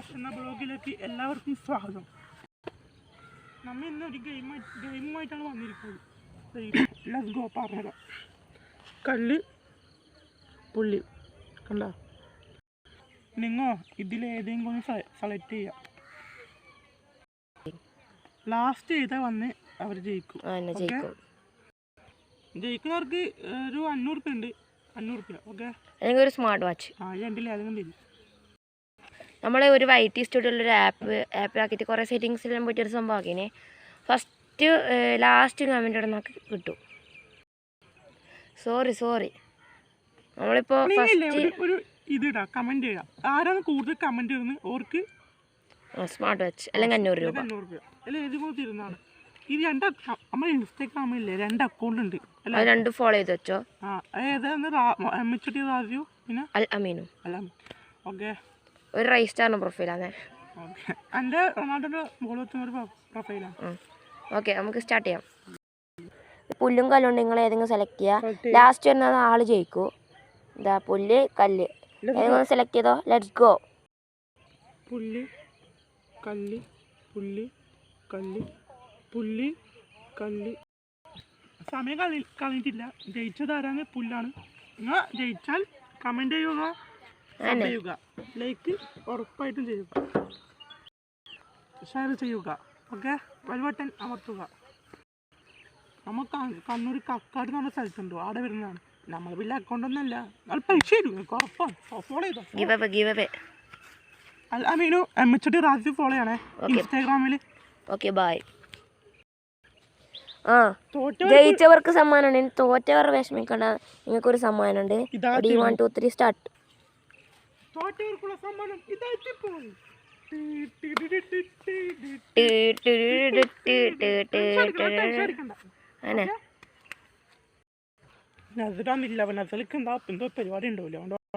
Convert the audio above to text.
മാഷ് എന്ന ബ്ലോഗിലേക്ക് എല്ലാവർക്കും സ്വാഗതം. നമ്മൾ ഇന്നൊരു ഗെയിമുമായിട്ടാണ് വന്നിരിക്കുന്നത്. Let's go. പറഞ്ഞുതരാം. കല്ല് പുള്ളി കണ്ടോ? നിങ്ങൾ ഇതിലേതെങ്കിലും ഒന്ന് സെലക്ട് ചെയ്യാം. ലാസ്റ്റ് ചെയ്താൽ വന്ന് അവർ ജയിക്കും. ജയിക്കുന്നവർക്ക് ഒരു 500 ഉണ്ട്. 500. ഓക്കെ, അല്ലെങ്കിൽ ഒരു സ്മാർട്ട് വാച്ച്. രണ്ടിൽ ഏതെങ്കിലും തരും. നമ്മൾ ഒരു YT സ്റ്റുഡിയോയിലൊരു ആപ്പിലാക്കിയിട്ട് കുറേ സെറ്റിങ്സിലെല്ലാം പോയിട്ട് ഒരു സംഭവം ആക്കിനെ. ഫസ്റ്റ് ലാസ്റ്റ് കമൻറ്റ് ഇവിടെ നമുക്ക് കിട്ടും. സോറി നമ്മളിപ്പോൾ ഒരു ഇതിടാം, കമൻറ്റ് ചെയ്യാം. ആരാണ് കൂടുതൽ കമൻറ്റ് ഇടുന്നത് ഓർക്ക് സ്മാർട്ട് വാച്ച് അല്ലെങ്കിൽ 500 രൂപ. അല്ല ഏതുപോലെ തരുന്നതാണ്. ഇത് നമ്മൾ ഇൻസ്റ്റാഗ്രാമില്ലേ 2 അക്കൗണ്ട് ഉണ്ട്. അത് 2 ഫോളോ ചെയ്ത് വെച്ചോ. ഏതാന്ന് MHD രാജു പിന്നെ അൽ അമീനും. ഓക്കെ, ഒരു റൈസ്റ്റാറിന് പ്രൊഫൈലാണ്. ഓക്കെ, എൻ്റെ റൊണാൾഡോൻ്റെ മുകളിലൊരു പ്രൊഫൈലാണ്. ഓക്കെ, നമുക്ക് സ്റ്റാർട്ട് ചെയ്യാം. പുല്ലും കല്ലുണ്ട്, നിങ്ങൾ ഏതെങ്കിലും സെലക്ട് ചെയ്യുക. ലാസ്റ്റ് വരുന്നത് ആള് ജയിക്കൂ. എന്താ പുല്ല് കല്ല് ഏതെങ്കിലും സെലക്ട് ചെയ്തോ. Let's go. പുല്ല് കല്ല് പുല്ല് കല്ല് പുല്ല് കല്ല്. സമയം കളഞ്ഞിട്ടില്ല. ജയിച്ചതാരാണ്? പുല്ലാണ്. നിങ്ങൾ ജയിച്ചാൽ കമൻറ്റ് ചെയ്യുക, ലൈക്ക് ഉറപ്പായിട്ടും ചെയ്യുക, ഷെയർ ചെയ്യുക. ഓക്കെ, ബെൽബട്ടൺ അമർത്തുക. നമ്മൾ കണ്ണൂർ കക്കാട് എന്ന് പറഞ്ഞ സ്ഥലത്തുണ്ടോ, അവിടെ വരുന്നതാണ്. നമ്മൾ വലിയ അക്കൗണ്ടൊന്നുമല്ല, നല്ല പൈസ തരും, ഉറപ്പാണ്. ഫോളോ ചെയ്തോ. അൽ അമീനു MHD രാജു ഫോളോ ചെയ്യണേ ഇൻസ്റ്റാഗ്രാമിൽ. Okay, by. ജയിച്ചവർക്ക് സമ്മാനമുണ്ട്. തോറ്റവർ വിഷമിക്കണ്ട, നിങ്ങൾക്കൊരു സമ്മാനമുണ്ട്. 1 2 3 സ്റ്റാർട്ട്. തോറ്റവർക്കുള്ള സമ്മാനം ഇതായിപ്പോയി. നസലിക്ക് എന്താ എന്തോ പരിപാടി ഉണ്ടാവില്ല.